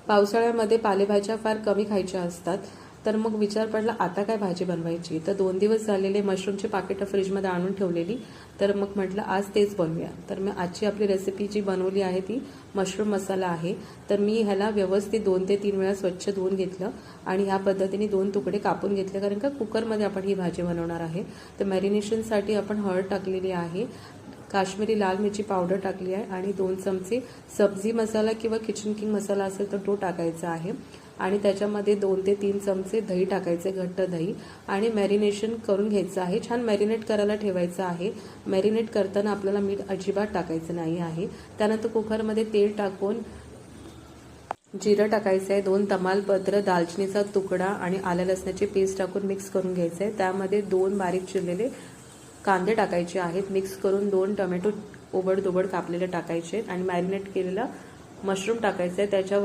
पावसाळ्यामध्ये पालेभाज्या फार कमी खायच्या असतात, तर मग विचार पडला आता काय भाजी बनवायची. तर 2 दिवस झालेले मशरूमची पाकिटं फ्रीजमध्ये आणून ठेवलेली, तर मग म्हटलं आज तेच बनवूया. तर मी आजची आपली रेसिपी जी बनवली आहे ती मशरूम मसाला आहे. तर मी ह्याला व्यवस्थित 2 ते 3 वेळा स्वच्छ धुवून घेतलं आणि ह्या पद्धतीने 2 तुकडे कापून घेतले, कारण का कुकरमध्ये आपण ही भाजी बनवणार आहे. तर मॅरिनेशनसाठी आपण हळद टाकलेली आहे, काश्मीरी लाल मिरची पावडर टाकली आहे आणि 2 चमचे सब्जी मसाला किंवा किचन किंग मसाला असेल तर तो टाकायचा आहे आणि त्याच्यामध्ये 2 ते 3 चमचे दही टाकायचे, घट्ट दही, आणि मॅरिनेशन करून घ्यायचं आहे. छान मॅरिनेट करायला ठेवायचं आहे. मॅरिनेट करताना आपल्याला मीठ अजिबात टाकायचं नाही आहे. त्यानंतर कुकरमध्ये तेल टाकून जिरं टाकायचं आहे, 2 तमालपत्र, दालचिनीचा तुकडा आणि आलं लसणाची पेस्ट टाकून मिक्स करून घ्यायचं आहे. त्यामध्ये 2 बारीक चिरलेले कांदे टाकायचे आहेत, मिक्स करून 2 टोमॅटो ओबडधोबड कापलेले टाकायचे आणि मॅरिनेट केलेला मशरूम टाकायचं आहे. त्याच्यावर